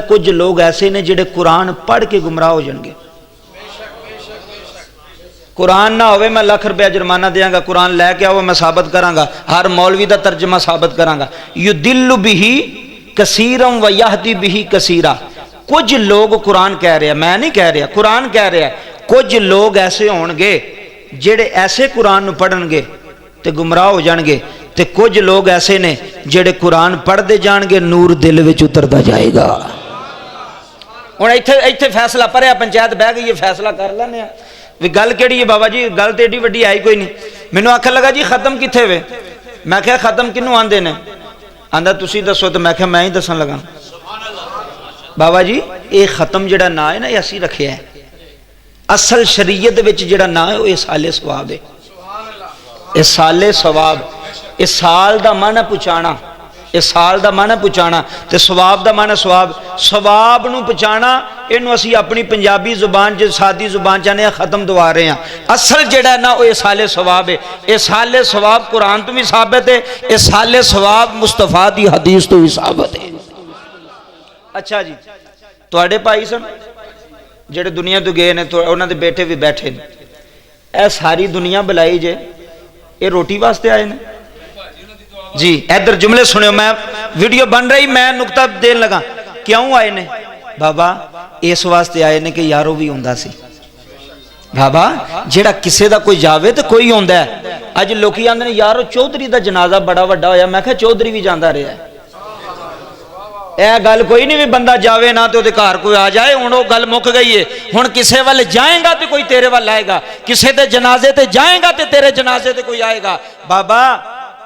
کچھ لوگ ایسے نے جڑے قرآن پڑھ کے گمراہ ہو جائیں گے. قرآن نہ ہوئے میں لاکھ روپیہ جرمانہ دیاں گا، قرآن لے کے آؤ میں ثابت کراں گا، ہر مولوی دا ترجمہ ثابت کراں گا. یدل بہ کثیرا و یہدی بہ کثیرا. کچھ لوگ قرآن کہہ رہے ہیں، میں نہیں کہہ رہا، قرآن کہہ رہا ہے کچھ لوگ ایسے ہون گے جڑے ایسے قرآن پڑھن گے تے گمراہ ہو جان گے، تے کچھ لوگ ایسے نے جڑے قرآن پڑھ دے جان گے نور دل وچ اتردا جائے گا. ہن ایتھے فیصلہ پڑھیا پنچایت بہ گئی ہے، فیصلہ کر لینے ہیں بھی گل کیڑی ہے. بابا جی گل تے ایڈی وڈی آئی کوئی نہیں. مینوں آکھن لگا جی ختم کتھے وے؟ میں کہا ختم کنوں آندے نے؟ آندا تسی دسو. تے میں کہا میں ہی دسن لگا. بابا جی یہ ختم جڑا نا ہے نا یہ اسی رکھیا ہے، اصل شریعت وچ جڑا نا ہے وہ اسال ثواب ہے. اسال ثواب، اسال دا معنی پہنچانا، اسال دا معنی پہنچانا تے ثواب دا معنی ثواب. ثواب نو پہنچانا اینو اسی اپنی پنجابی زبان چ سادی زبان چاہنے ختم دوا رہے ہیں. اصل جڑا نا وہ اسال ثواب ہے. اسال ثواب قرآن تو بھی ثابت ہے، اسال ثواب مصطفیٰ دی حدیث تو بھی ثابت ہے. اچھا جی تواڈے بھائی سن جڑے دنیا تو گئے نے، انہاں دے بیٹے بھی بیٹھے نے، اے ساری دنیا بلائی جے اے روٹی واسطے آئے نے جی. ادھر جملے سنو، میں ویڈیو بن رہی میں نقطہ دین لگا. کیوں آئے نے بابا؟ اس واسطے آئے نے کہ یارو بھی ہوندا سی. بابا جیڑا کسے دا کوئی جاوے تو کوئی ہوندا ہے. اج لوکی آندے نے یارو چودھری دا جنازہ بڑا وڈا ہویا. میں کہا چودھری بھی جاندا رہیا ہے. اے گل کوئی نہیں بھی بندہ جاوے نہ تو گھر کوئی آ جائے. ہن وہ گل مک گئی ہے. ہن کسے والے جائیں گا تو کوئی تیرے وال آئے گا، کسے دے جنازے تے جائیں گا تو تیرے جنازے تے کوئی آئے گا. بابا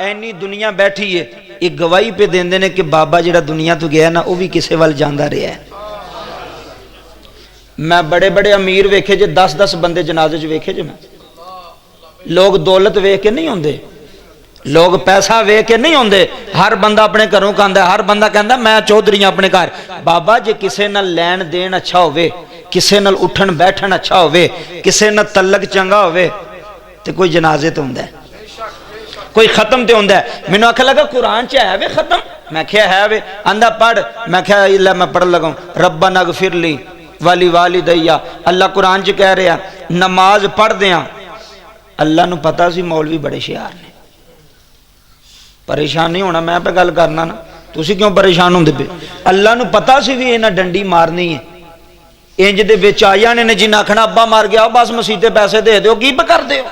اینی دنیا بیٹھی ہے، ایک گواہی پہ دیندے نے کہ بابا جڑا دنیا تو گیا نا وہ بھی کسے وال جاندا رہیا ہے. میں بڑے بڑے امیر ویکھے جے 10 بندے جنازے چ ویکھے جے. میں لوگ دولت ویکھ کے نہیں ہوندے، لوگ پیسہ ویکھ کے نہیں ہوندے. ہر بندہ اپنے گھروں کہندا ہے، ہر بندہ کہندا میں چودھری ہاں اپنے گھر. بابا جے کسے نال لین دین اچھا ہوئے، کسے نال اٹھن بیٹھن اچھا ہوئے، کسے نال تعلق چنگا ہوئے تے کوئی جنازے تے ہوندا ہے، کوئی ختم تے ہوندا ہے. مینوں آکھن لگا قرآن چ ہے وے ختم؟ میں کہیا ہے وے. آندا پڑھ. میں کہیا اللہ میں پڑھ لگا ربنا اغفر لی ولی والدیا. اللہ قرآن چ کہہ رہا نماز پڑھ دیاں. اللہ نو پتہ سی مولوی بڑے شیار نے، پریشان نہیں ہونا. میں پہ گل کرنا نا، تسی کیوں پریشان ہوندے پے؟ اللہ نو پتہ سی بھی انہاں ڈنڈی مارنی ہے. انج دے وچ آ جانے نے جنہاں آکھنا ابا مار گیا بس مسیتے پیسے دے دیو. کی پہ کر دیو؟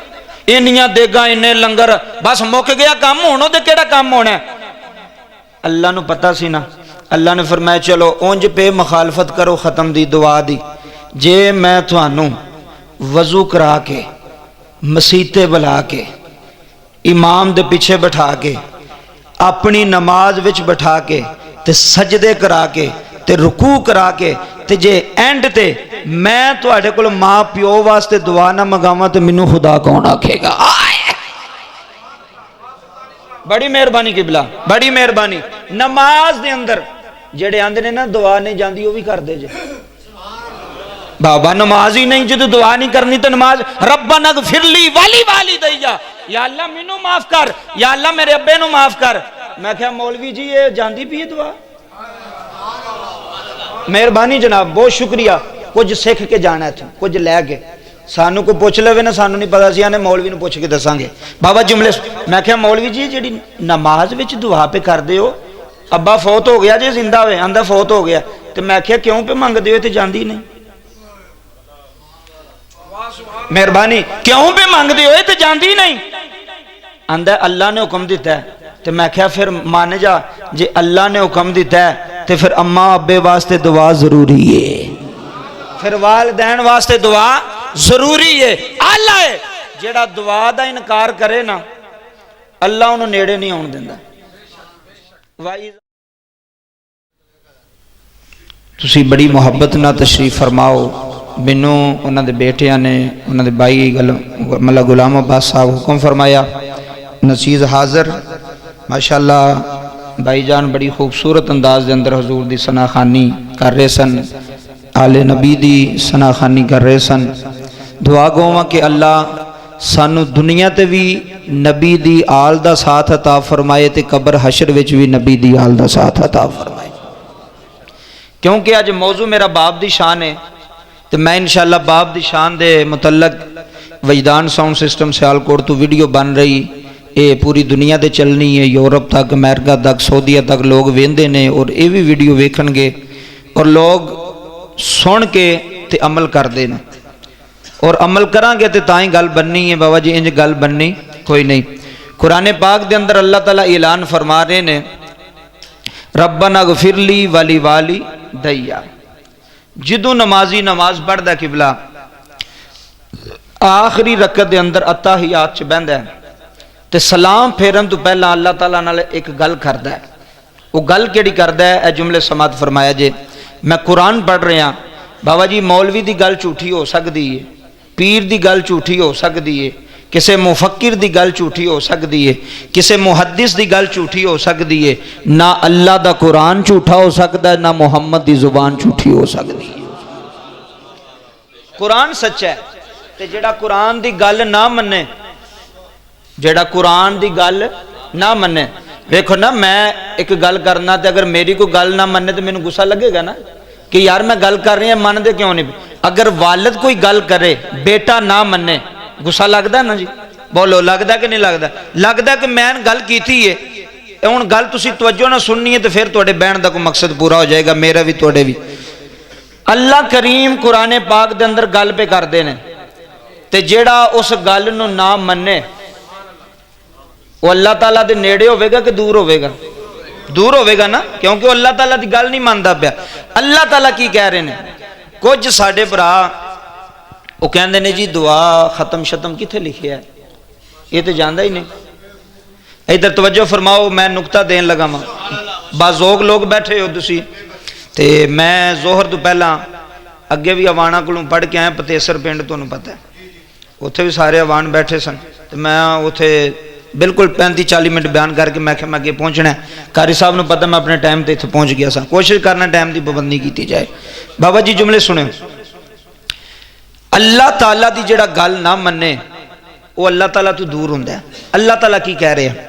انیاں دیگاں انے لنگر بس مک گیا کام. ہونوں تے کیڑا کام ہونا ہے؟ اللہ نو پتہ سی نا. اللہ نے فرمایا چلو اونج پہ مخالفت کرو ختم دی دعا دی. جے میں تھانوں وضو کرا کے مسیتے بلا کے امام دے پیچھے بٹھا کے اپنی نماز وچ بٹھا کے تے سجدے کرا کے تے رکوع کرا کے تے جے اینڈ تے میں تواڈے کول ماں پیو واسطے دعا نہ منگاواں تے مینوں خدا کون آکھے گا؟ بڑی مہربانی قبلہ، بڑی مہربانی. نماز دے اندر جڑے آندے نے نا دعا نہیں جاندی وہ بھی کر دے جے. بابا نماز ہی نہیں جدو دعا نہیں کرنی تو نماز ربنا اغفر لی ولی والدیا. یا اللہ مینوں معاف کر، یا اللہ میرے ابے نو معاف کر. میں کہا مولوی جی یہ جاندی پی دعا؟ مہربانی جناب، بہت شکریہ. کچھ سکھ کے جانا ہے تھا، کچھ لے کے سانو کو پوچھ لے نا، سانو نہیں پتا سی آنے مولوی نو پوچھ کے دساں گے. بابا جملے میں کہا مولوی جی جڑی نماز وچ دعا پہ کر دیو، ابا فوت ہو گیا جی زندہ ہوئے؟ آندا فوت ہو گیا. تو میں کہا کیوں پہ منگ دیو تے جاندی نہیں؟ مہربانی کیوں پہ منگ دیو تے جاندی نہیں؟ آندا اللہ نے حکم دیتا ہے. تو میں کہا پھر مان جا جے اللہ نے حکم دیتا ہے تو پھر اماں ابے واسطے دعا ضروری ہے، پھر والدین واسطے دعا ضروری ہے. اللہ ہے جیڑا دعا دا انکار کرے نا اللہ انہوں نیڑے نہیں آن دیندا. تسی بڑی محبت نہ تشریف فرماؤ. مینوں انہاں دے بیٹیاں نے انہاں دے بھائی ملا غلام عباس صاحب حکم فرمایا نچیز حاضر. ماشاءاللہ بھائی جان بڑی خوبصورت انداز دے اندر حضور دی ثنا خوانی کر رہے سن، آل نبی دی ثنا خوانی کر رہے سن. دعا گواں کہ اللہ سانو دنیا تے بھی نبی دی آل دا ساتھ عطا فرمائے تے قبر حشر وچ بھی نبی دی آل دا ساتھ عطا فرمائے. کیونکہ اج موضوع میرا باپ دی شان ہے تو میں انشاءاللہ باپ دی شان دے متعلق وجدان ساؤنڈ سسٹم سیالکوٹ تو ویڈیو بن رہی، یہ پوری دنیا دے چلنی ہے، یورپ تک، امریکہ تک، سعودیہ تک لوگ ویندے نے اور یہ بھی ویڈیو ویکھن گے اور لوگ سن کے تے عمل کر دے نے، اور عمل کران گے تے تائیں گل بننی ہے بابا جی، انج گل بننی کوئی نہیں۔ قرآن پاک دے اندر اللہ تعالیٰ اعلان فرما رہے نے ربنا اغفر لی ولی والی دیا، جدو نمازی نماز پڑھدا قبلہ آخری رکعت دے اندر اتحیات چ بہندا ہے تے سلام پھیرن تو پہلا اللہ تعالیٰ نال ایک گل کردا ہے، وہ گل کیڑی کردا ہے؟ اے جملے سماعت فرمایا جے، میں قرآن پڑھ رہا بابا جی، مولوی دی گل جھوٹھی ہو سکتی ہے، پیر دی گل جھوٹھی ہو سکتی ہے، کسے مفکر دی گل جھوٹھی ہو سکتی ہے، کسے محدث دی گل جھوٹھی ہو سکتی ہے، نہ اللہ دا قرآن جھوٹا ہو سکتا ہے، نہ محمد دی زبان جھوٹھی ہو سکتی ہے۔ قرآن سچا ہے تے جڑا قرآن دی گل نہ منے، جڑا قرآن دی گل نہ منے، دیکھو نا میں ایک گل کرنا تے اگر میری کوئی گل نہ منے تو مینوں غصہ لگے گا نا کہ یار میں گل کر رہی ہوں من دے کیوں نہیں؟ اگر والد کوئی گل کرے بیٹا نہ منے غصہ لگتا ہے نا جی؟ بولو لگتا کہ نہیں لگتا؟ لگتا کہ میں گل کیتی ہے، ہوں گل تسی توجہ نہ سننی ہے تو پھر تواڈے بہن دا کوئی مقصد پورا ہو جائے گا، میرا بھی تواڈے بھی۔ اللہ کریم قرآن پاک دے اندر گل پہ کردے نے تے جیڑا اس گل نو نہ منے وہ اللہ تعالیٰ دے نیڑے ہوئے گا کہ دور ہوئے گا؟ دور ہوئے گا نا، کیونکہ وہ اللہ تعالیٰ دی گل نہیں ماندا پیا۔ اللہ تعالیٰ کی کہہ رہے ہیں؟ کچھ ساڈے بھرا وہ کہندے نے جی دعا ختم شتم کتنے لکھے ہے، یہ تو جاندا ہی نہیں۔ ادھر توجہ فرماؤ، میں نقطہ دین لگا ماں، بازوگ لوگ بیٹھے ہو تسی تے میں ظہر تو پہلا اگے بھی اوانا کولوں پڑھ کے آیا پتیسر پنڈ، تمہیں پتہ ہے اتنے بھی سارے اوان بیٹھے سن، تو میں اتنے بالکل 35-40 منٹ بیان کر کے میں کہ میں اگے پہنچنا ہے، قاری صاحب نے پتہ میں اپنے ٹائم تے اتنے پہنچ گیا سا، کوشش کرنا ٹائم دی پابندی کیتی جائے۔ بابا جی جملے سنیں، اللہ تعالیٰ دی جڑا گل نہ منے وہ اللہ تعالیٰ تو دور ہوندا ہے۔ اللہ تعالیٰ کی کہہ رہے ہیں؟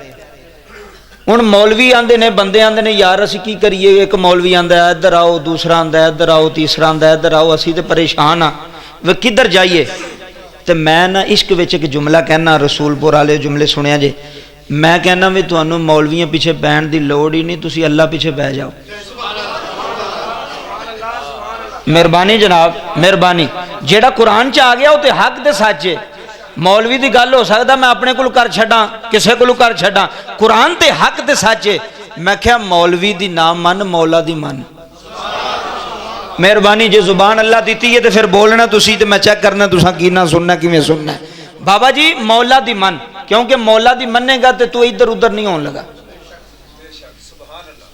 ہن مولوی آندے نے، بندے آندے نے یار اسی کی کریے، ایک مولوی آندا ہے ادھر آؤ، دوسرا آندا ہے ادھر آؤ، تیسرا آندا ہے ادھر آؤ، اسی تے پریشان ہاں وہ کدھر جائیے؟ تو میں نہ عشق وچ ایک جملہ کہنا، رسول پور والے جملے سنیا جے، میں کہنا بھی تانوں مولویاں پیچھے بہن دی لوڑ ہی نہیں، تسی اللہ پیچھے بہ جاؤ۔ مہربانی جناب، مہربانی، جیڑا قرآن چ آ گیا وہ تے حق تے سچ ہے۔ مولوی دی گل ہو سکتا میں اپنے کول کر چھڈاں، کسے کول کر چھڈاں، قرآن تے حق تے سچ ہے۔ میں کہیا مولوی دی نہ من، مولا دی من۔ مہربانی جی زبان اللہ دیتی ہے تو پھر بولنا تسی تے میں چیک کرنا تساں کی نہ سننا کیویں سننا ہے۔ بابا جی مولا دی من، کیونکہ مولا دی مننے گا تے تو ادھر ادھر نہیں ہون لگا،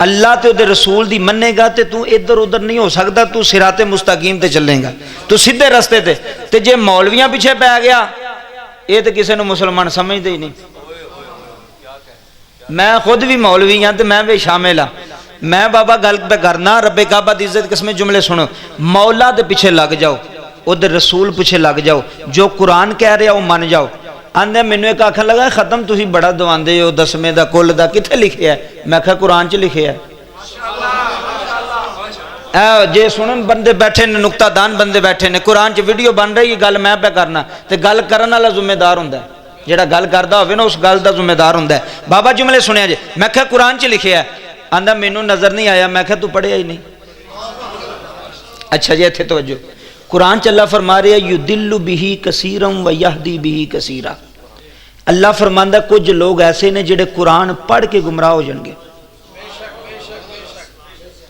اللہ تے دے رسول دی مننے گا تے تو ادھر ادھر نہیں ہو سکتا، تو صراط مستقیم تے چلیں گا، تو سیدھے رستے تے جے مولویاں پیچھے پہ گیا یہ تو کسی نے مسلمان سمجھتے ہی نہیں۔ میں خود بھی مولوی ہاں تے میں بھی شامل ہاں، میں بابا گل پہ کرنا رب کعبہ دی عزت قسم جملے سنو، مولا دے پیچھے لگ جاؤ، ادھر رسول پیچھے لگ جاؤ، جو قرآن کہہ رہا وہ من جاؤ۔ آندے مینوں ایک آکھن لگا ختم تسی بڑا دواندے ہو 10ویں دا کل دا کتنے لکھے ہے؟ میں کہا قرآن چ لکھے ہے۔ جے سنن بندے بیٹھے نے، نقطہ دان بندے بیٹھے نے، قرآن چ ویڈیو بن رہی ہے، گل میں پہ کرنا تے گل کرن والا ذمہ دار ہوندا ہے، جڑا گل کردا ہوے نا اس گل دا ذمہ دار ہوندا ہے۔ بابا جملے سنیا جے، میں کہا قرآن چ لکھے ہے، آندا مینوں نظر نہیں آیا، میں کہا تو پڑھیا ہی نہیں۔ اچھا جی ایتھے توجہ، قرآن چ اللہ فرما رہا ہے یدل بہ کثیرا و یہدی بہ کثیرا۔ اللہ فرماندا کچھ لوگ ایسے نے جڑے قرآن پڑھ کے گمراہ ہو جان گے۔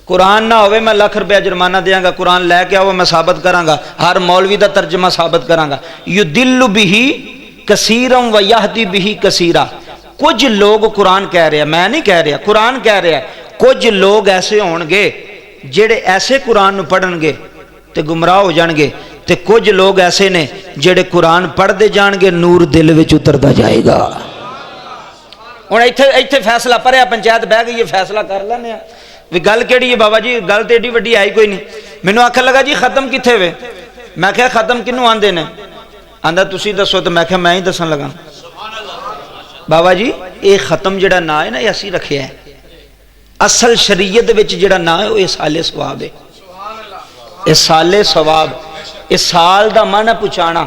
قرآن نہ ہوئے میں لاکھ روپیہ جرمانہ دیاں گا، قرآن لے کے آؤ میں ثابت کراں گا، ہر مولوی دا ترجمہ ثابت کراں گا۔ یدل بہ کثیرا و یہدی بہ کثیرا، کچھ لوگ قرآن کہہ رہے ہیں، میں نہیں کہہ رہا، قرآن کہہ رہا ہے کچھ لوگ ایسے ہون گے جڑے ایسے قرآن پڑھن گے تے گمراہ ہو جان گے، تے کچھ لوگ ایسے نے جڑے قرآن پڑھ دے جان گے، نور دل وچ اتردا جائے گا۔ ہن ایتھے فیصلہ پریا پنچایت بہ گئی ہے، فیصلہ کر لینے ہیں بھی گل کیڑی ہے بابا جی، گل تے ایڈی وڈی آئی کوئی نہیں۔ مینوں آکھن لگا جی ختم کتھے وے؟ میں کہا ختم کنوں آندے نے؟ آندا تسی دسو، تے میں کہا میں ہی دسن لگا۔ بابا جی یہ ختم جڑا نا ہے نا یہ اسی رکھیا ہے، اصل شریعت وچ جڑا نا ہے وہ اسال ثواب ہے۔ اس سال ثواب، اس سال دا معنی پہنچانا،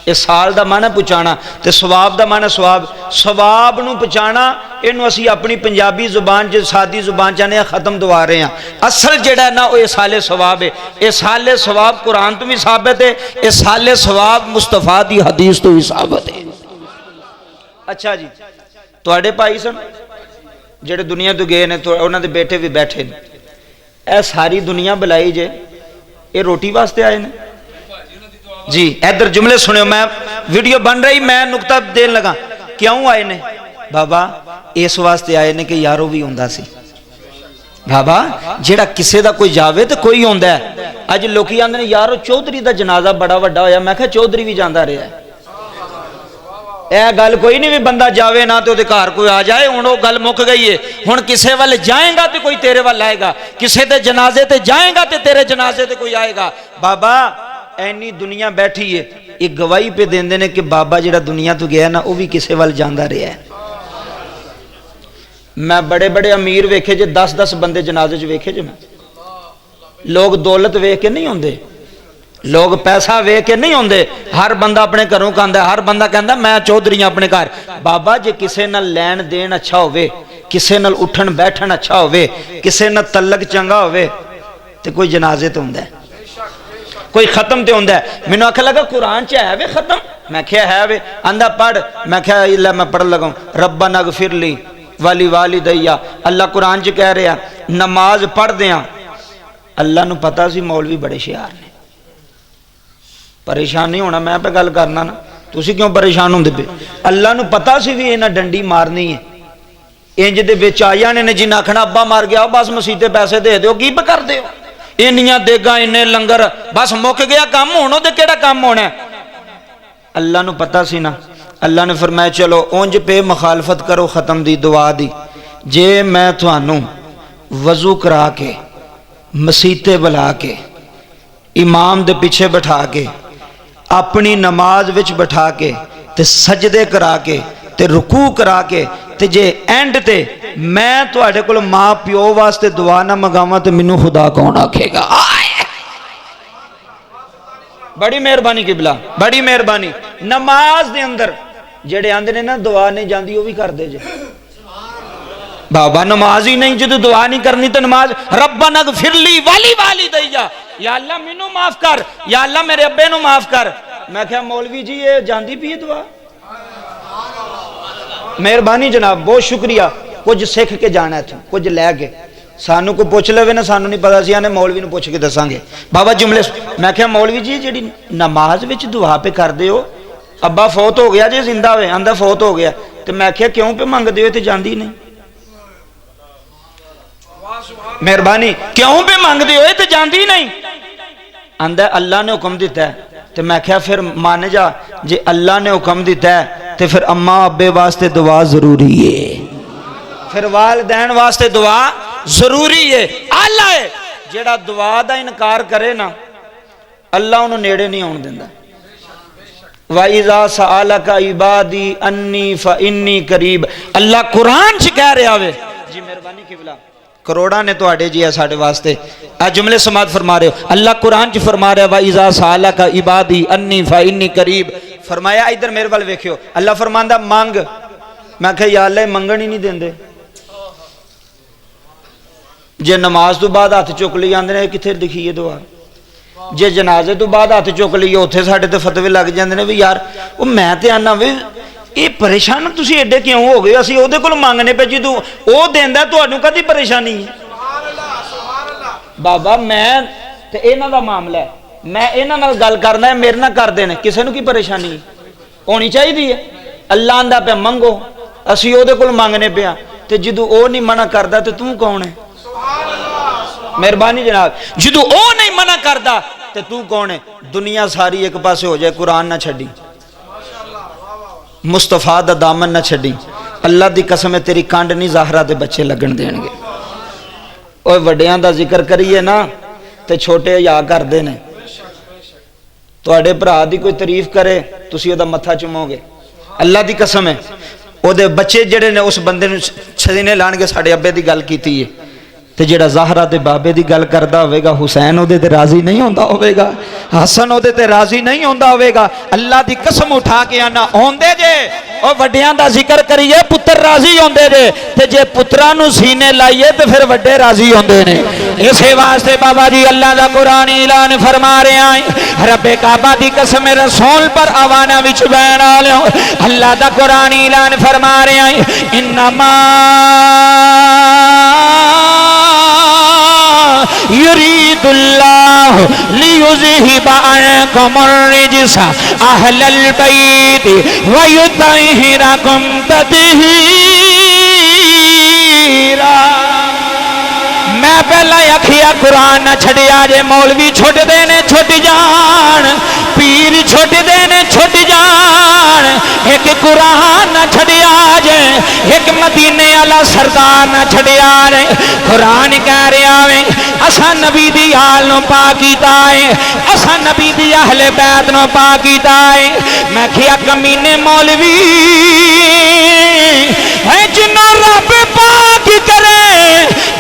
اس سال دا معنی پہنچانا تے ثواب دا معنی ثواب، ثواب نو پہنچانا اینو اسی اپنی پنجابی زبان جو سادی زبان چاہنے ختم دوا رہے ہیں، اصل جڑا نا وہ سال ثواب ہے۔ یہ سال ثواب قرآن تو بھی ثابت ہے، یہ سال ثواب مصطفیٰ دی حدیث تو بھی ثابت ہے۔ اچھا جی، تواڈے بھائی سن جڑے دنیا تو گئے نے، انہاں دے بیٹے بھی بیٹھے نے، اے ساری دنیا بلائی جے، یہ روٹی واسطے آئے نے؟ جی ادھر جملے سنو، میں ویڈیو بن رہی، میں نقطہ دین لگا، کیوں آئے نے؟ بابا اس واسطے آئے نے کہ یارو بھی ہوندا سی۔ بابا جیڑا کسے دا کوئی جاوے تو کوئی ہوندا ہے۔ اج لوکی آندے نے یارو چودھری دا جنازہ بڑا وڈا ہویا، میں کہا چودھری بھی جاندا رہیا ہے۔ اے گل کوئی نہیں بھی بندہ جاوے نہ تو گھر کوئی آ جائے، ہن وہ گل مک گئی ہے۔ ہن کسے والے جائیں گا تو کوئی تیرے وال آئے گا، کسے دے جنازے تے جائیں گا تو تیرے جنازے تے کوئی آئے گا۔ بابا اینی دنیا بیٹھی ہے، ایک گواہی پہ دیندے نے کہ بابا جڑا دنیا تو گیا نا وہ بھی کسے وال جاندا رہیا ہے۔ میں بڑے بڑے امیر ویکھے جے 10-10 بندے جنازے چ ویکھے جے، میں لوگ دولت ویکھ کے نہیں ہوندے، لوگ پیسہ ویکھ کے نہیں ہوندے، ہر بندہ اپنے گھروں کہندا ہے، ہر بندہ کہندا میں چودھری ہاں اپنے گھر۔ بابا جے کسے نال لین دین اچھا ہوئے، کسے نال اٹھن بیٹھن اچھا ہوئے، کسے نال تعلق چنگا ہوئے تے کوئی جنازے تے ہوندا ہے، کوئی ختم تے ہوندا ہے۔ مینوں آکھن لگا قرآن چ ہے وے ختم؟ میں کہیا ہے وے، آندا پڑھ، میں کہیا اللہ میں پڑھ لگا ربنا اغفر لی والی والدیا۔ اللہ قرآن چ کہہ رہا نماز پڑھ دیاں، اللہ نو پتا سی مولوی بڑے شیار نے، پریشان نہیں ہونا، میں پہ گل کرنا نا، تسی کیوں پریشان ہوندے پے؟ اللہ نو پتا سی بھی انہاں ڈنڈی مارنی ہے، انج دے وچ آ جانے نے جنہاں آکھنا ابا مار گیا بس مسیح تے پیسے دے دیو، کی پہ کر دیو؟ انیاں دیگاں انے لنگر بس مک گیا کام، ہونوں تے کیڑا کام ہونا ہے؟ اللہ نو پتا سی نا، اللہ نے فرمایا چلو اونج پہ مخالفت کرو ختم دی دعا دی، جے میں تھانوں وضو کرا کے مسیتے بلا کے امام دے پیچھے بٹھا کے اپنی نماز وچ بٹھا کے تے سجدے کرا کے تے رکوع کرا کے تے جے اینڈ تے میں تواڈے کول ماں پیو واسطے دعا نہ منگاواں تے مینوں خدا کون آکھے گا؟ بڑی مہربانی قبلہ، بڑی مہربانی۔ نماز دے اندر جڑے آندے نے نا دعا نہیں جاندی وہ بھی کر دے جے، بابا نماز ہی نہیں جدو دعا نہیں کرنی تو نماز ربنا اغفر لی والی والدیا، یا اللہ مینوں معاف کر، یا اللہ میرے ابے نو معاف کر۔ میں کہا مولوی جی یہ جاندی پی دعا؟ مہربانی جناب، بہت شکریہ، کچھ سکھ کے جانا ہے تھا، کچھ لے کے سانو کو پوچھ لے نا، سانو نہیں پتا سی آنے مولوی نو پوچھ کے دساں گے بابا جملے۔ میں کہا مولوی جی جڑی نماز وچ دعا پہ کر دے ہو، ابا فوت ہو گیا جی زندہ ہوئے، آندہ فوت ہو گیا، تو میں کہا کیوں پہ مانگ دے ہوئے تے جاندی نہیں؟ مہربانی کیوں پہ مانگ دے ہوئے تے جاندی نہیں؟ آندہ اللہ نے حکم دیتا ہے، تو میں کہا پھر مانے جا جی اللہ نے حکم دیتا ہے تو پھر اماں ابے واسطے دعا ضروری ہے، پھر والدین واسطے دعا ضروری ہے۔ اللہ ہے جیڑا دعا دا انکار کرے نا اللہ انہوں نیڑے نہیں ہون دیندہ۔ وَإِذَا سَأَلَكَ عِبَادِي أَنِّي فَإِنِّي قَرِيبٌ، اللہ قرآن چ کہہ رہا ہے جی۔ مہربانی قبلہ، کروڑا نے تو آڑے جی ہے ساڑھے واسطے، جملے سماعت فرما رہے ہو، اللہ قرآن چ فرما رہا ہے وَإِذَا سَأَلَكَ عِبَادِي أَنِّي فَإِنِّي قَرِيبٌ۔ فرمایا ادھر میرے وال ویکھیو، اللہ فرماندہ مانگ، میں کہا یا اللہ منگن ہی نہیں دیندے، جے نماز تو بعد ہاتھ چک لی آندے نے کتھے لکھی ہے دعا، جے جنازے تو بعد ہاتھ چک لیے اوتھے ساڈے تے فتوی لگ جاندے نے بھی یار وہ میں تے آنا وی یہ پریشان تسی ایڈے کیوں ہو گئے، اسی او دے کول مانگنے پہ جدوں او دیندا تانوں کدی پریشانی ہے؟ بابا میں تے انہاں دا معاملہ ہے، میں انہاں نال گل کرنا ہے، میرے نال کر دینے، کسے نوں کی پریشانی ہے؟ ہونی چاہیے ہے۔ اللہ آندا پہ منگو، اسی او دے کول مانگنے پہ تے جدوں او نہیں منع کردا تے تو کون ہے؟ مہربانی جناب، جدو او نہیں منع کردا تے تو کون ہے؟ دنیا ساری ایک پاسے ہو جائے، قرآن نہ چھڑی، مصطفیٰ دا دامن نہ چھڑی، اللہ دی قسم ہے تیری کانڈ نہیں زہرہ دے بچے لگن دین گے۔ اوہ وڈیاں دا ذکر کریے نا تے چھوٹے یا کر دینے، تو اڑے پرا دی کوئی تعریف کرے تسی او دا متھا چمو گے، اللہ دی قسم ہے۔ او دے بچے جڑے نے اس بندے نے چھدینے لان کے ساڑھے ابے دی گل کیتی ہے، تے جڑا زہرا دے بابے دی گل کردا ہوئے گا حسین او دے تے راضی نہیں ہوندا ہوئے گا، حسن او دے تے راضی نہیں ہوندا ہوئے گا۔ اللہ دی قسم اٹھا کے آنا ہوندے جے او وڈیاں دا ذکر کریے پتر راضی ہوندے جے، تے جے پتراں نو سینے لائیے تے پھر وڈے راضی ہوندے نے۔ اسے واسطے بابا جی اللہ دا قرآن اعلان فرما رہے ہیں، رب کعبہ دی قسم رسول پر آوانا وچ بین آلیوں، اللہ دا قرآن اعلان فرما رہے ہیں انما یرید اللہ لیذہب عنکم الرجس اہل البیت ویطہرکم تطہیرا۔ میں پہلا آکھیا قرآن نہ چھڑیا جے، مولوی چھٹ دینے چھٹ جان، پیر چھٹ دینے چھٹ جان، ایک قرآن نہ چھڑیا جے، ایک مدینے والا سردار نہ چھڑیا جے۔ قرآن کہہ رہا ہے اسا نبی دی آل نو پاک کیتا ہے، اسا نبی دی اہل بیت نو پاک کیتا ہے۔ میں کیا کمینے مولوی ہے جنوں رب پاک کرے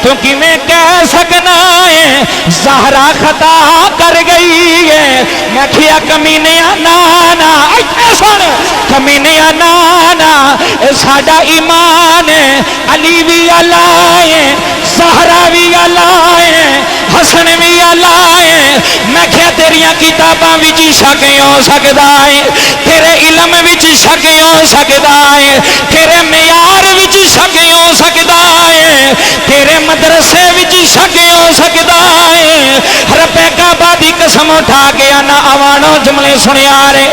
تو کیویں کہہ سکنا ہے زہرا خطا کر گئی ہے۔ میں کیا کمینے نانا سن کمینے نانا ساڈا ایمان ہے، علی بھی اللہ ہے، زہرا بھی اللہ ہے، حسن بھی اللہ ہے۔ میں کیا تیریاں کتاباں وچ شک ہو سکدا ہے، تیرے علم وچ شک ہو سکدا ہے، تیرے معیار وچ شک ہو سکدا ہے، تیرے مدرسے وچ شک ہو سکدا ہے۔ رب کعبہ دی قسم اٹھا کے انا اوانو جملے سنیا رے،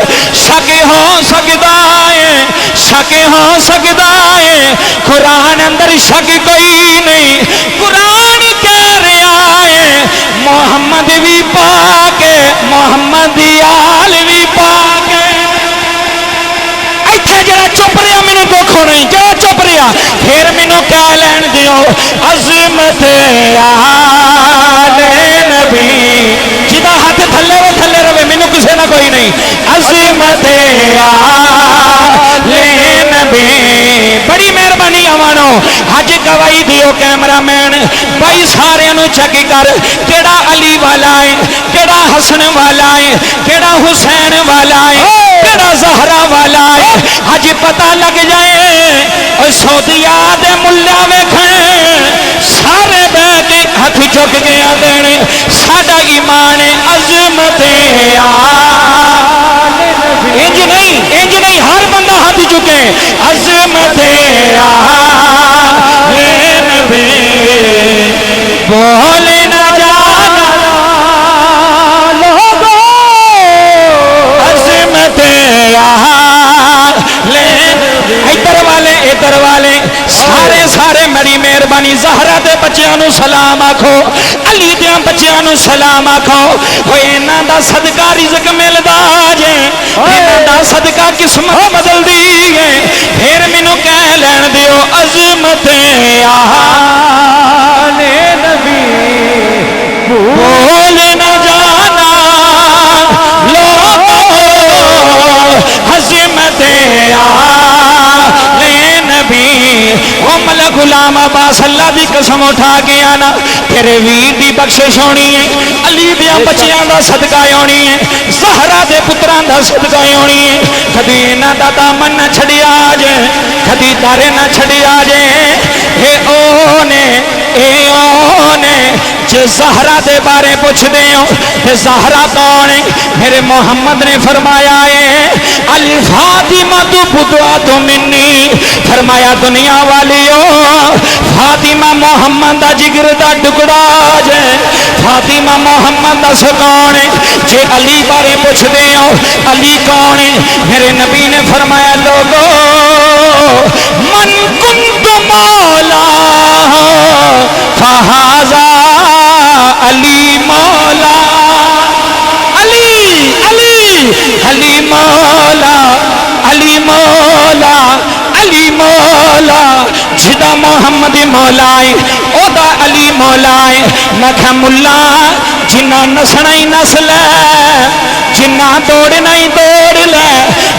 شک ہو سکدا ہے، شک ہو سکدا ہے۔ قرآن اندر شک کوئی نہیں، قرآن کہہ رہا ہے محمد بھی پاک ہے، محمد دی آل بھی پاک ہے۔ ایتھے جڑا چپ رہا مینوں دکھ نہیں، جڑا چپ رہا پھر مینوں کہہ لین دیو عظمت آل نبی، جدا ہاتھ تھلے وہ تھلے رہے، مینوں کسے نہ کوئی نہیں۔ عظمت آل نبی، بڑی مہربانی آوانو حج گواہی دیو کیمرہ مین بھائی سارے نو چیک کر کیڑا علی والا ہے، کیڑا حسن والا ہے، کیڑا حسین والا ہے، کیڑا زہرا والا ہے، حج پتہ لگ جائے۔ اور سعودیہ دے ملا ویکھن سارے بہ کے ہاتھ چک کے آدھے ساڈا ایمان عظمت انج نہیں، انج نہیں، ہر بندہ ہاتھ چکے عظمت آل نبی، بولے نہ جانا لوگو عظمت آل نبی۔ ادھر والے سارے سارے بڑی مہربانی زہرا دے بچیاں نو سلام آکھو، علی دیاں بچیاں نو سلام آکھو۔ ہوئے انہاں دا صدقہ رزق ملدا جے، انہاں دا صدقہ قسمت بدل دی ہے۔ پھر مینوں کہہ لین دیو عظمت آل نبی، بول نہ جانا لوگو عظمت آل نبی۔ او ملک غلام عباس اللہ دی قسم اٹھا کے آنا تیرے ویر دی بخشش ہونی ہے، علی دیاں بچیاں دا صدقہ ہونی ہے، زہرا دے پتران دا صدقہ ہونی ہے۔ کدی انہاں دا دامن نہ چھڑیا جے، کدی دارے نہ چھڑیا جے۔ اے اونے جے زہرا دے بارے پوچھ دے ہو کہ زہرا کون ہے؟ میرے محمد نے فرمایا ہے الفاطمہ تو بدعا تو منی، فرمایا دنیا والیو فاطمہ محمد دا جگر دا ٹکڑا جے، فاطمہ محمد دا سکون ہے۔ جے علی بارے پوچھ دے ہو علی کون ہے؟ میرے نبی نے فرمایا لوگو من کنت مولا فہذا علی مولا، علی علی علی مولا، علی مولا، علی مولا۔ جدا محمد مولا ہے او دا علی مولا ہے۔ میں کہا ملا جنہ نسنا ہی نس لے، جنہ دوڑنا ہی دوڑ لے،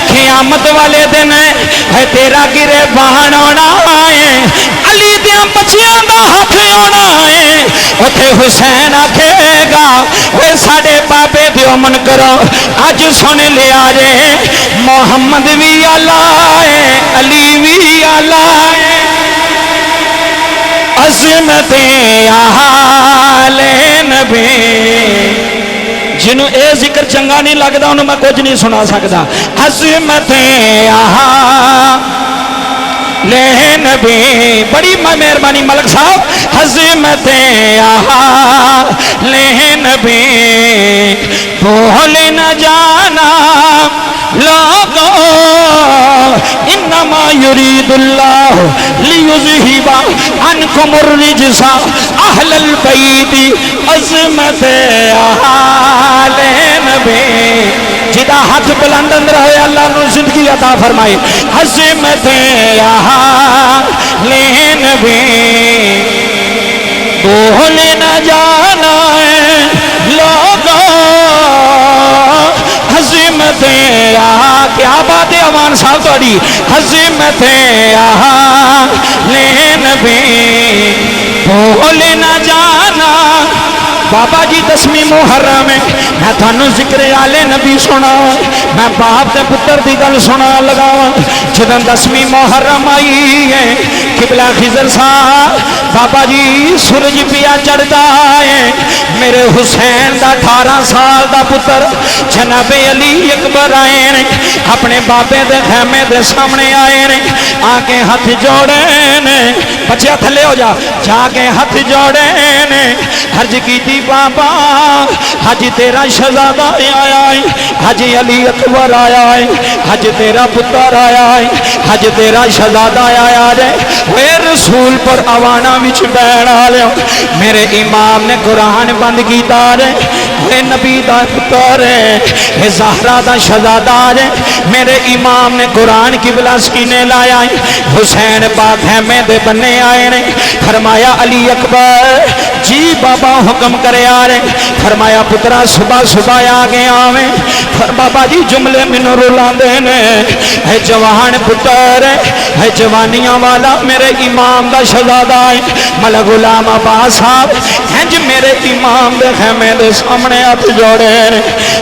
قیامت والے دن ہے تیرا گرے بہان ہونا ہے۔ علی دیاں بچیاں دا ہاتھ آنا ہے اتنے حسین آکھے گا وہ ساڈے بابے دی امن کرو اج سن لیا جے محمد بھی آلہ ہے علی بھی آلہ ہے عظمت آل نبی جنہوں اے ذکر چنگا نہیں لگتا انہوں میں کچھ نہیں سنا سکتا عظمت آل نبی بڑی مہربانی ملک صاحب عظمت آل نبی بھول نہ جانا لوگو انما یرید اللہ لیذہب عنکم الرجس اہل البیت عظمت آل نبی جدا ہاتھ بلند رہے اللہ نو زندگی عطا فرمائے عظمت آل نبی بھول نہ جانا ہے لوگو عظمت کیا بات ہے امان صاحب توڑی عظمت آل نبی بھول نہ جانا بابا جی 10ویں محرم ہے میں تھانوں ذکر آل نبی سنا میں باپ دے پتر دی گل سنا لگا جدن 10ویں محرم آئی ہے قبلہ خضر صاحب بابا جی سورج پیا چڑھتا ہے میرے حسین دا 18 سال دا پتر جناب علی اکبر آئے نے اپنے بابے دے خیمے دے سامنے آئے نے آکے ہاتھ جوڑے نے بچیا تھلے ہو جا جا کے ہاتھ جوڑے نے عرض کی تھی بابا حج تیرا شہزادہ آیا ہے حج علی اکبر آیا ہے حج تیرا پتر آیا ہے حج تیرا شہزادہ آیا ہے اے رسول پر آوانا وچ بیٹھا لیا میرے امام نے قرآن بند کیتا ہے اے نبی دا پتر ہے اے زہرا دا شہزادہ ہے میرے امام نے قرآن کی بلا سکینے لایا ہے حسین پاک خیمے دے بننے آئے نے فرمایا علی اکبر جی بابا حکم کرے آ رہے فرمایا پترا صبح صبح آگے آویں بابا جی جملے منو رولان دینے اے جوان پتر اے جوانیاں والا میرے امام دا شہزادہ ہے ملا غلام عباس صاحب ہنج میرے امام دے خیمے دے سامنے ہاتھ جوڑے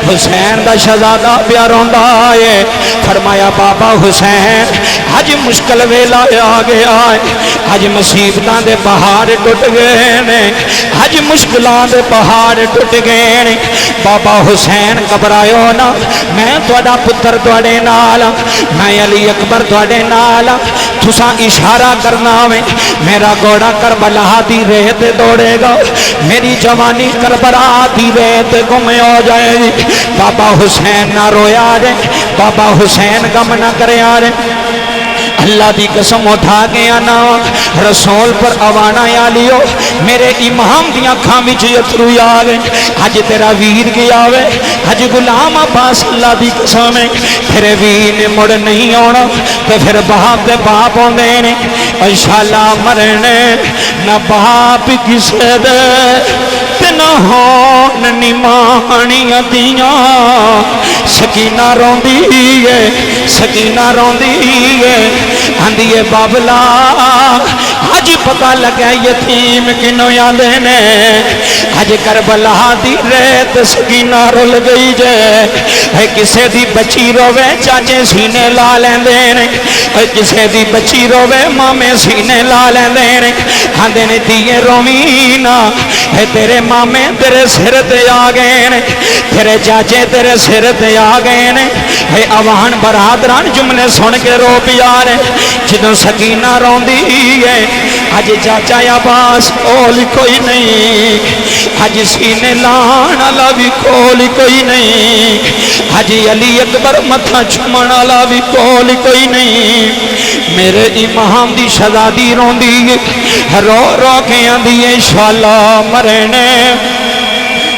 حسین دا شہزادہ پیاروں دا ہے فرمایا بابا حسین آج مشکل ویلا آگے آئے آج مصیبتاں دے پہاڑ ٹوٹ گئے نے آج مشکلان دے پہاڑ ٹوٹ گئے نے بابا حسین گھبرایو نا میں تواڈا پتر تواڈے نال میں علی اکبر تواڈے نال تساں اشارہ کرنا میں میرا گھوڑا کربلا دی ریت دوڑے گا میری جوانی کربلا دی ریت گم ہو جائے گی بابا حسین نہ رویا رے بابا حسین غم نہ کرے آرے اللہ دی قسم اٹھا کے آنا رسول پر آوانا یا لیو میرے امام دیاں کھامی چیترو آگے آج تیرا ویر گیا ہوئے آج غلام عباس اللہ دی قسم ہے پھر ویر نے مڑ نہیں ہونا تو پھر باپ دے باپ ہوں دینے انشاءاللہ مرنے نہ باپ کسے دے نہ ہون نمانیاں دیاں سکینہ روندی ہے سکینہ روندی ہے آندھیے بابلا آج پتہ لگا یتیم کنو یادے نے آج کربلا دی ریت سکینہ رول گئی جے اے کسے دی بچی روے چاچے سینے لا لیندے نے اے کسے دی بچی روے مامے سینے لا لیندے نے آندھے نے دیئے رومینہ اے تیرے مامے تیرے سر تے آگئے نے تیرے چاچے تیرے سر تے آگئے نے اے اوان برادران جملے سن کے رو پیارے جدوں سکینہ روندی ہے آج چاچا عباس کوئی کوئی نہیں آج سینے لانا لابی کوئی نہیں آج علی اکبر متھا چھمنا لابی کوئی نہیں میرے امام دی شہزادی روندی رو رو کے آندھی انشاءاللہ مرنے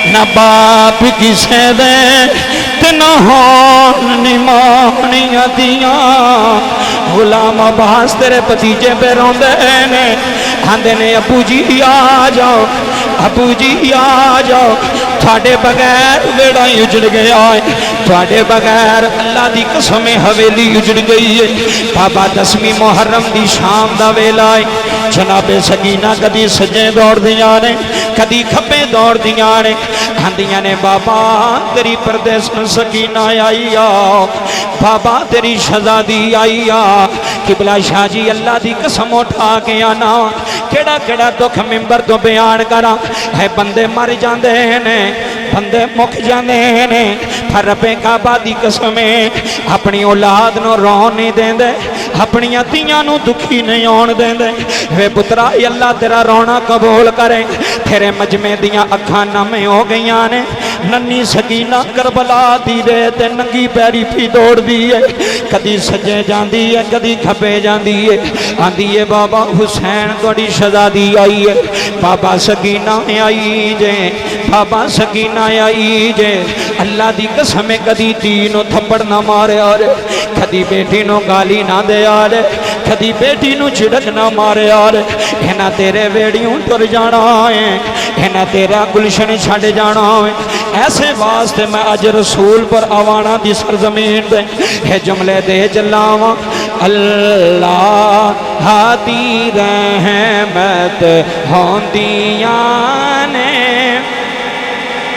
نہ باپ کسے دے نہ ہون نمانیاں دیاں غلام عباس تیرے پتیجے پہ روندے نے آندے نے ابو جی آ جاؤ ابو جی آ جاؤ تھوڑے بغیر ویڑا ہی اجڑ گیا ہے تھوڑے بغیر اللہ دی قسم حویلی اجڑ گئی ہے بابا 10ویں محرم دی شام دا ویلا ہے جناب سکینہ کدی سجے دوڑ دیاں نے کدی کھپے دوڑ دیاں نے آندیاں نے بابا تیری پردیس سکینہ آئی آ بابا تیری شہزادی آئی آ قبلہ شاہ جی اللہ دی قسم اٹھا کے آنا کیڑا کیڑا دکھ ممبر تو بیان کرا ہے بندے مر جاندے نے بندے مک جاندے نے پر رب کعبہ دی قسمیں اپنی اولاد نو رون نہیں دین دے اپنی تیاں نو دکھی نہیں آن دین دے وے پترا اللہ تیرا رونا قبول کرے تیرے مجمع دیاں اکھاں نمیں ہو گئیاں نے ننی سکینہ کربلا دی رہے تے ننگی پیری پھی دوڑ دیئے کدی سجے جان دیئے کدی کھپے جان دیئے آن دیئے بابا حسین توڑی شہزادی آئی ہے بابا سکینہ آئی جے بابا سکینہ آئی جے اللہ دی قسم کدی تینو تھپڑ نہ مارے آرے کدی بیٹی نو گالی نہ دے آرے کدی بیٹی نو چھڑک نہ مارے آرے ہینا تیرے ویڑیوں ٹر جانا ہے ہینا تیرا گلشن چھڑ جانا ہے ایسے واسطے میں آج رسول پر آوانا دی سرزمین دے ہے جملے دے جلاواں اللہ ہاتی رحمت ہوندیاں نے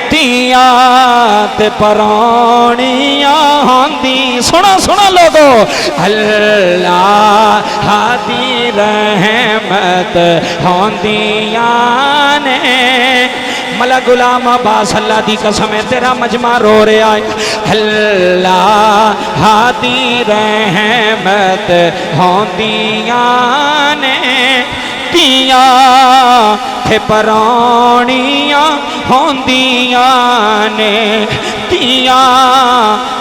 تیاں تے پرانیاں ہوندی سنا سنا لوگو اللہ ہاتی رحمت ہوندیاں نے ملا غلام عباس اللہ دی قسم تیرا مجمع رو رہے آئے اللہ ہاتی رحمت ہوندیاں نے تیاں تھے پرانیاں ہوندیاں نے تیاں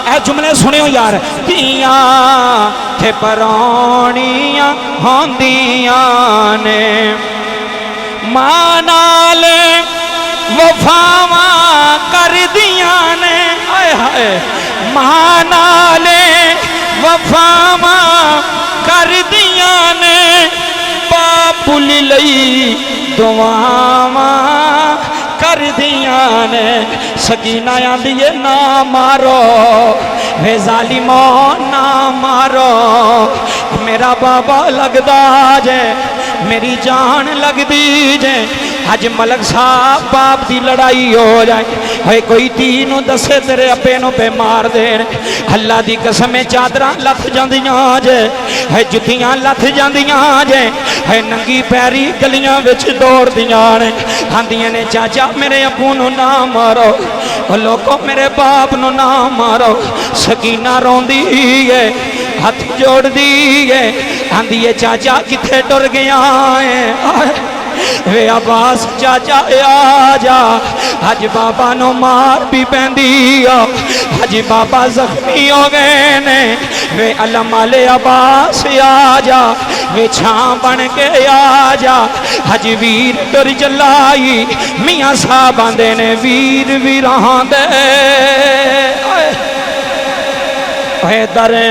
اے جملے سنے ہو یار تیاں تھے پرانیاں ہوندیاں نے مانا لے وفاواں کر دیاں نے آئے ہائے مانا لے وفاواں کر دیاں نے پاپل لئی دعاواں کر دیاں نے سکینہ آندیے نہ مارو وے ظالموں نہ مارو میرا بابا لگدا جے میری جان لگ دیجے آج ملک صاحب باپ دی لڑائی ہو جائے ہوئے کوئی تینوں دسے تیرے اپے نو پہ مار دین اللہ دی قسمیں چادران لتھ جاندیاں جے ہے جتیاں لتھ جاندیاں جے ہے ننگی پیری گلیاں وچ دوڑ دیاں نے آندیاں نے چاچا میرے ابو نو نہ مارو لوگوں میرے باپ نو نہ مارو سکینہ رون دی ہے ہاتھ جوڑ دی ہے آندیے چاچا کتھے ٹر گیا ہے وے عباس چاچا آجا آج بابا نو مار بھی پہندی آج بابا زخمی ہو گئے نے وے علم علی عباس آجا وے چھان بن کے آجا آج ویر ٹر جلائی میاں صاحب آندے نے ویر ویران دے اے درے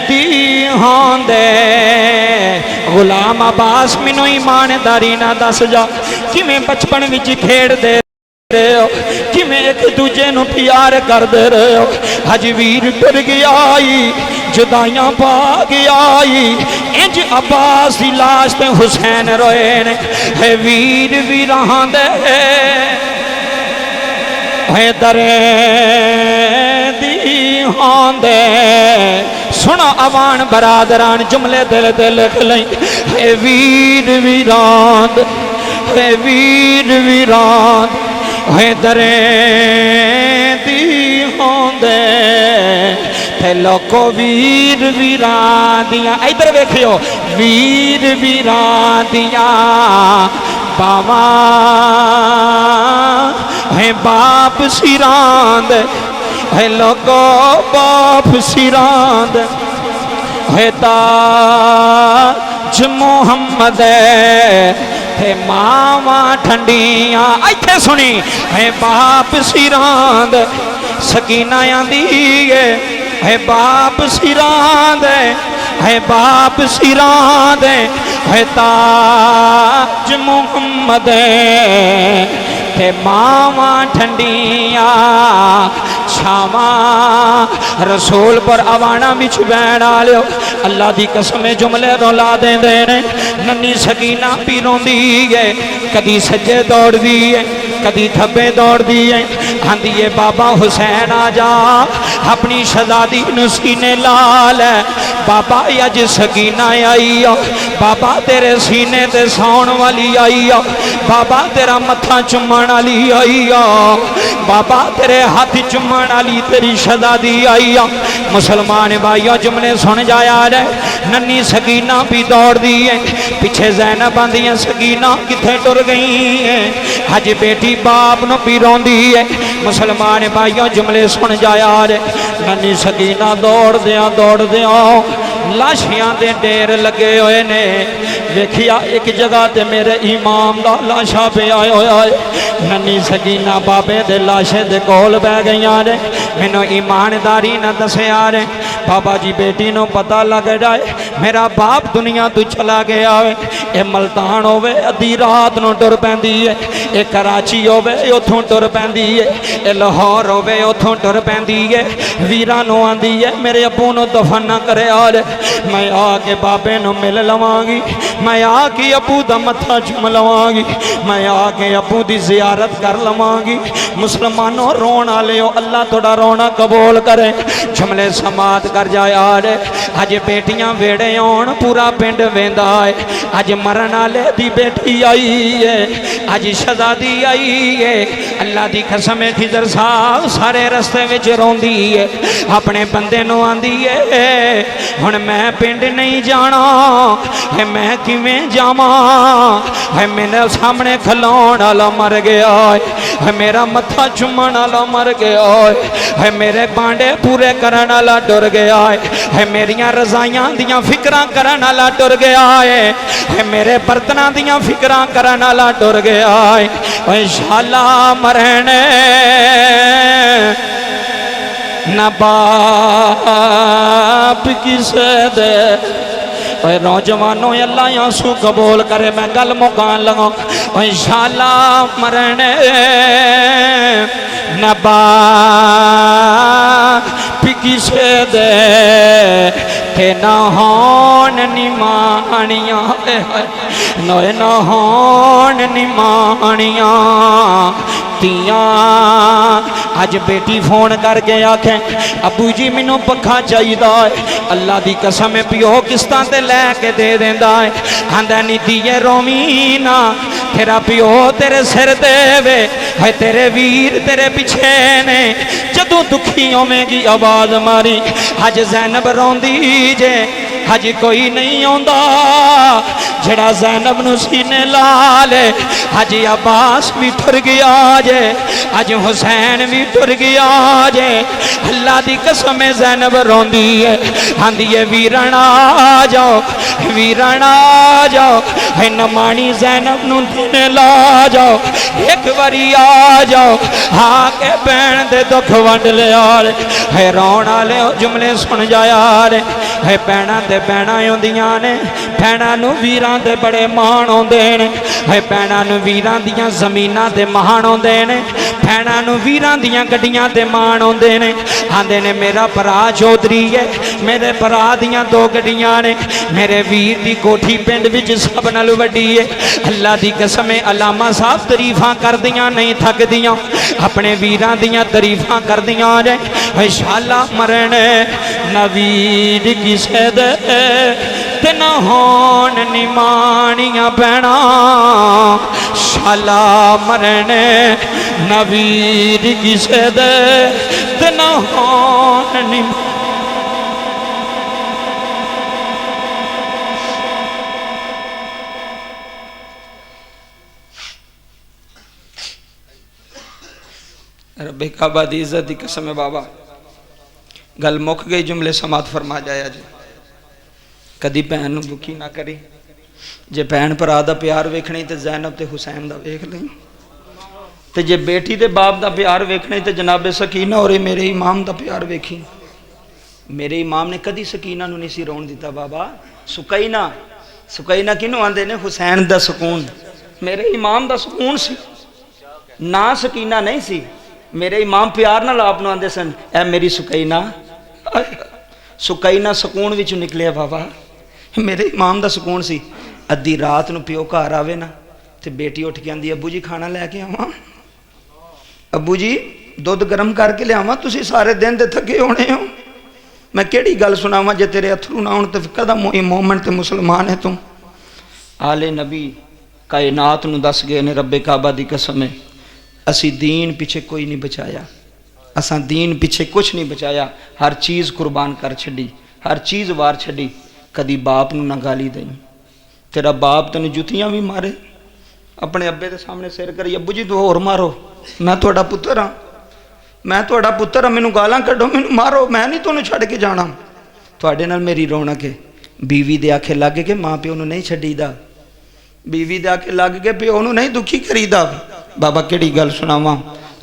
دی ہاں دے غلام عباس منو ایمانداری نہ دس جا کہ میں بچپن وچ کھیڑ دے رہے ہو کہ میں ایک دوجے نو پیار کر دے رہے ہو آج ویر ٹر گیائی جدائیاں پا گیائی انج عباس دی لاش تے حسین روئے نے ہے ویر ویران دے ہے درے دی ہاں دے سنا آوان برادران جملے دل دل کھلیں اے ویر ویراند اے ویر ویراند اے درے دی ہوندے تے لوکو ویر ویراندیاں ادھر ویکھیو ویر ویراندیاں باواں اے باپ سیراند اے لوگو باپ سیراند اے تاج محمد اے ماواں ٹھنڈیاں ایتھے سنی اے باپ سیراند سکینہ آندی اے باپ سیراند اے باپ سیراند ہے تاج محمد تے ماواں ٹھنڈیاں چھاواں رسول پر آوانا بچ بین آلیو اللہ دی قسم جملے رولا دیں دینے ننی سکینہ پیروں دیئے کدی سجے دوڑ دیئے کدی تھبے دوڑ دیئے ہندیے بابا حسین آجا اپنی شہزادی نسینے لال ہے بابا یج سکینہ آئی بابا تیرے سینے تے ساؤن والی آئی بابا تیرا متھا چمن والی آئی بابا تیرے ہاتھ چمن والی تیری شہزادی آئی مسلمان بھائیو جملے سن جایا رہے ننی سکینہ بھی دوڑ دیئے پیچھے زینب آندیاں سکینہ کتھے ٹر گئی ہیں حج بیٹی باپ نو بھی رون دیئے مسلمان بھائیو جملے سن جایا رہے ننی سکینہ دوڑ دیاں لاشیاں دے ڈیر لگے ہوئے نے دیکھیا ایک جگہ تے میرے امام دا لاشا پہ آئے ہوئے ننی سکینہ بابے دے لاشے دے کول بہ گئیاں رے مینوں ایمانداری نہ دسے آ رہے بابا جی بیٹی نو پتہ لگ جائے میرا باپ دنیا تو چلا گیا ہے اے ملتان ہوئے ادھی رات نو ٹر پیندی ہے اے کراچی ہوئے اتھوں ٹر پیندی ہے اے لاہور ہوئے اتھوں ٹر پیندی ہے ویرانو آندی ہے میرے ابو نو دفن نہ کرے آ رہے میں آ کے بابے نو مل لواں گی میں آ کے ابو دا متھا چم لواں گی میں آ کے ابو دی زیارت کر لواں گی مسلمانوں رونا لیو اللہ تھوڑا رونا قبول کرے جملے سماعت کر جائے آرے آج بیٹیاں ویڑے ہون پورا پنڈ ویندا ہے آج مرنا لے دی بیٹی آئی ہے آج شہزادی آئی ہے اللہ دی قسم خضر صاحب سارے رستے وچ روندی ہے اپنے بندے نو آندی ہے ہن میں پنڈ نہیں جانا ہے میں کیویں جاواں ہے میرے سامنے کھلون والا مر گیا ہے میرا متھا چومن والا مر گیا ہے میرے بانڈے پورے کرن والا ٹر گیا ہے میریاں رضائیاں دیاں فکراں کرن والا ٹر گیا ہے میرے برتناں دیاں فکراں کرن والا ٹر گیا ہے انشاءاللہ مرنے نہ باپ کسے دے اے نوجوانوں اللہ یاسو قبول کرے میں گل مکان لگا انشاءاللہ مرنے نہ باپ کسے دے کہ نہ ہون نمانیاں نہ ہون نمانیاں تیاں آج بیٹی فون کر کے آکھیں ابو جی منو پکھا چاہی دا ہے اللہ دی قسم پیو کستان تے لے کے دے دیں دا ہے آندھنی دیئے رومینہ تیرا پیو تیرے سر دے وے ہے تیرے ویر تیرے پچھے نے جدو دکھیوں میں کی آواز ماری آج زینب رون دیجے آج کوئی نہیں ہوندہ جڑا زینب نو سینے لالے آج عباس بھی ٹر گیا جے آج حسین بھی ٹر گیا جے اللہ دی قسم زینب رون دیئے آندھیے ویران آ جاؤ ویران آ جاؤ ہے نمانی زینب نو دینے لا جاؤ ایک وری آ جاؤ آکے بین دے دکھ ونڈ لے آرے ہے رونا لے جملے سن جایا آرے ہے بینہ دے بینہ یوں دیاں نے بینہ نو ویران دے بڑے مانوں دینے ہے بینہ نو ویران دیاں زمینہ دے مانوں دینے بینہ نو ویران دیاں گڑیاں دے مانوں دینے آندے نے میرا پرا چودری ہے میرے پرا دیاں دو گڑیاں نے میرے ویر دی کوٹھی پنڈ وچ سب نال وڈی ہے اللہ دی قسم علامہ صاحب تعریفاں کر دیاں نہیں تھک دیاں اپنے ویراں دیاں تعریفاں کر دیاں نے انشاءاللہ مرنے نہ ویر کسے دے تے نہ ہون نمانیاں بہنا انشاءاللہ مرنے نہ ویر کسے دے تے نہ ہون نمانیاں رب کعبہ دی عزت دی قسم بابا گل مک گئی جملے سماعت فرما جایا جی کدی بہن دکھی نہ کری جے بہن پر آدھا پیار ویکھنے تے زینب تے حسین دا ویکھ لیں تے جے بیٹی تے باپ دا پیار ویکھنے تے جناب سکینہ اور میرے امام دا پیار ویکھی میرے امام نے کدی سکینہ نو نہیں سی رون دیتا بابا سکینہ سکینہ کنوں آندے نے؟ حسین دا سکون، میرے امام دا سکون سی، نا سکینہ نہیں سی۔ میرے امام پیار نال آپ آندے سن اے میری سکینہ۔ سکینہ سکون وچ نکلے بابا، میرے امام دا سکون سی۔ ادھی رات نو پیو گھر آوے نا تے بیٹی اٹھ کے آندی ابو جی کھانا لے کے آواں، ابو جی دودھ گرم کر کے لے آواں، تسی سارے دن دے تھکے ہونے ہو، میں کیڑی گل سناواں جے تیرے اتھرو نہ ہون تے کدا مومن تے مسلمان ہے تم۔ آل نبی کائنات نو دس گئے نے رب کعبہ دی قسم ہے اسی دین پیچھے کوئی نہیں بچایا، اساں دین پیچھے کچھ نہیں بچایا، ہر چیز قربان کر چھڈی، ہر چیز وار چھڈی۔ کدی باپ نو نہ گالی دیں، تیرا باپ تینوں جتیاں بھی مارے، اپنے ابے دے سامنے سر کری ابو جی تو ہور مارو، میں تہاڈا پتر ہاں، میں تہاڈا پتر ہاں، مینوں گالاں کڈو، مینوں مارو، میں نہیں تانوں چھڈ کے جانا۔ تہاڈے نال میری رونق ہے۔ بیوی دے آکھے لگ کے ماں پیو نوں نہیں چھڈی دا، بیوی دے آکھے لگ کے پیو نوں نہیں دکھی کری دا۔ بابا کیڑی گل سناواں،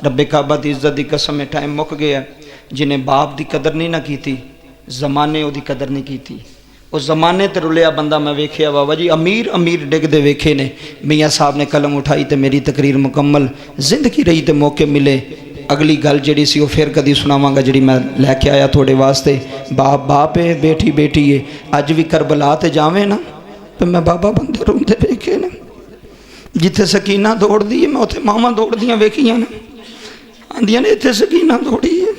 رب کعبہ دی عزت دی قسم ہے ٹائم مک گیا۔ جنہیں باپ دی قدر نہیں نہ کیتی، زمانے او دی قدر نہیں کیتی۔ اس زمانے تے رلیا بندہ میں ویکھیا بابا جی، امیر امیر ڈگ دے ویکھے نے۔ میاں صاحب نے قلم اٹھائی تے میری تقریر مکمل، زندگی رہی تے موقع ملے اگلی گل جڑی سی وہ پھر کدی سناواں گا، جڑی میں لے کے آیا تھوڑے واسطے۔ باپ باپ ہے، بیٹی بیٹی ہے۔ اج بھی کربلا تے جاویں نا تو میں بابا بندے روندے ویکھے نے، جتھے سکینہ دوڑ دی ہے میں اتھے ماما دوڑ دیاں ویکھیاں نے، آندیاں نے اتھے سکینہ دوڑی ہے،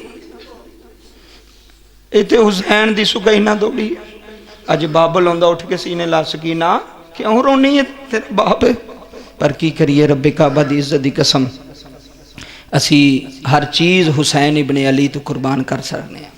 اتھے حسین دی سکینہ دوڑی ہے۔ اج بابل ہوندا اٹھ کے سینے لا سکینہ کیوں رونی ہے تیرا باپ ہے؟ پر کی کریے رب کعبہ دی عزت دی قسم، اسی ہر چیز حسین ابن علی تو قربان کر سکنے ہیں،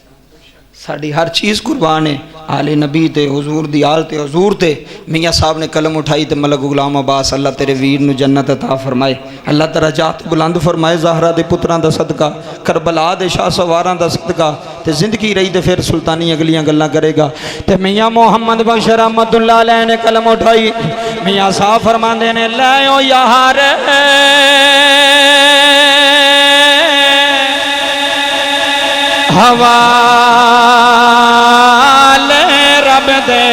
ساڑی ہر چیز قربان ہے۔ آل نبی تے حضور دی آل تے حضور تے میاں صاحب نے قلم اٹھائی تے ملک غلام عباس اللہ تیرے ویر نو جنت عطا فرمائے، اللہ درجات بلند فرمائے، زہرا دے پتران دا صدقہ، کربلا دے شاہ سواراں دا صدقہ، تے زندگی رہی تے پھر سلطانی اگلیاں گلاں کرے گا۔ تے میاں محمد بخش رحمت اللہ علیہ نے قلم اٹھائی، میاں صاحب فرماندے نے لے او یار حوالے رب دے،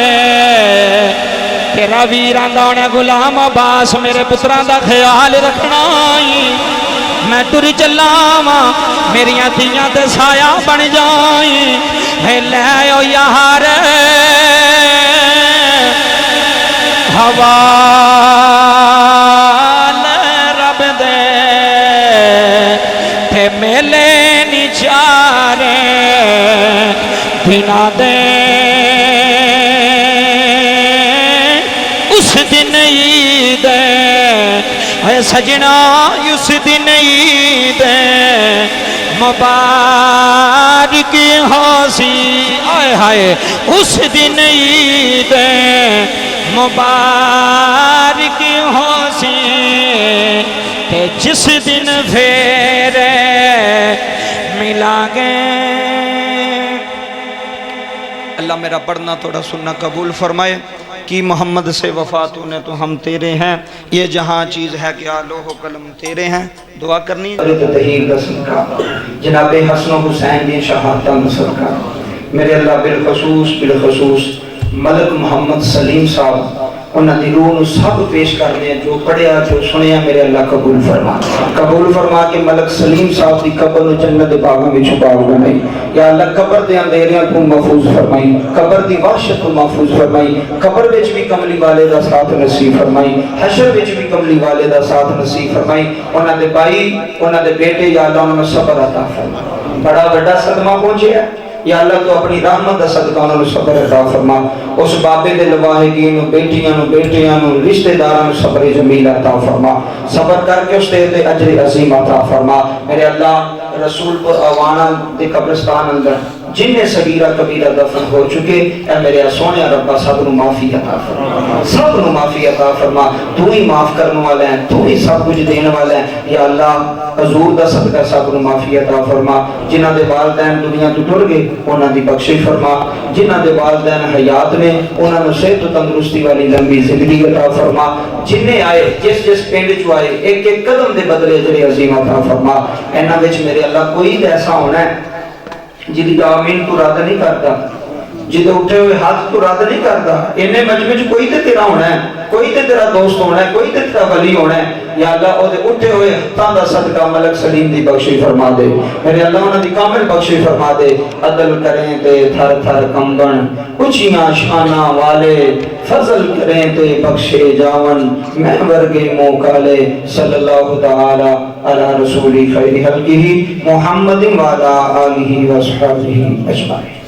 تیرا ویران دا ہونے غلام عباس میرے پتران دا خیال رکھنا ہی، میں ٹری چلاواں میریاں تھیاں تے سایہ بن جائیں، ہے لے او یار حوالے رب دے، تے میلے چارے بنا دے اس دن عید اے سجنا، اس دن عید مبارک ہاسی، آئے ہائے اس دن عید مبارک ہاسی، کہ جس دن پھر ملا گے۔ اللہ میرا پڑھنا تھوڑا سننا قبول فرمائے۔ کہ محمد سے وفاتوں نے تو ہم تیرے ہیں، یہ جہاں چیز ہے کہ لوح و قلم تیرے ہیں۔ دعا کرنی جناب حسن و حسین دی شہادتاں دا صدقہ میرے اللہ بالخصوص ملک محمد سلیم صاحب انہاں دی روح نو سب پیش کرنے ہیں، جو پڑھیا جو سنیا میرے اللہ قبول فرما کے ملک سلیم صاحب دی قبر نو جنت دے باغاں وچ چھپا بنائی۔ یا اللہ قبر دے اندھیریاں تو محفوظ فرمائی، قبر دی وحشت تو محفوظ فرمائی، قبر وچ بھی کملی والے دا ساتھ نصیب فرمائی، حشر وچ بھی کملی والے دا ساتھ نصیب فرمائی۔ انہاں دے بھائی انہاں دے بیٹے یا اللہ انہاں نوں صبر عطا فرما، بڑا بڑا صدمہ پہنچیا یا اللہ تو اپنی رحمت دا صدقہ انہاں نوں صبر عطا فرما۔ اس بابے دے لواحقین نوں بیٹیاں نوں رشتہ داراں نوں صبر جمیل عطا فرما، صبر کر کے اس تے اجر عظیم عطا فرما۔ میرے اللہ رسول پر آوانا دے قبرستان اندر جنہیں صغیرہ کبیرہ دفن ہو چکے، اے میرے سونے ربا سب نو معافی عطا فرما، سب نو معافی عطا فرما۔ تو ہی معاف کرنے والا ہے، تو ہی سب کچھ دینے والا ہے۔ یا اللہ حضور دا صدقہ سب نو معافی عطا فرما۔ جنہاں دے والدین دنیا تو ٹر گئے انہاں دی بخشش فرما، جنہاں دے والدین حیات نے انہاں نو صحت و تندرستی والی لمبی زندگی عطا فرما۔ جنہیں آئے جس پنڈ چ آئے ایک ایک قدم دے بدلے اجر عظیم عطا فرما۔ انہاں وچ میرے اللہ کوئی ایسا ہونا ہے جدی آمین تو رد نہیں کرتا، جدو اٹھے ہوئے ہاتھ تو رد نہیں کرتا، انہیں مجمع چ کوئی تے تیرا ہونا ہے، کوئی تے تیرا دوست ہونا ہے، کوئی تے تیرا ولی ہونا ہے. یا اللہ او دے اٹھے ہوئے ہاتھاں دا صدقہ ملک سلیم دی بخشش فرما دے. میرے اللہ انہاں دی کامل بخشش فرما دے. عدل کریں تے تھر تھر کمبن، اونچیاں شاناں والے فضل کریں تے بخشے جاون، میں ورگے موکالے. صلی اللہ تعالی علی رسول خیر خلقہ محمد وعلی آلہ وصحبہ اجمعین.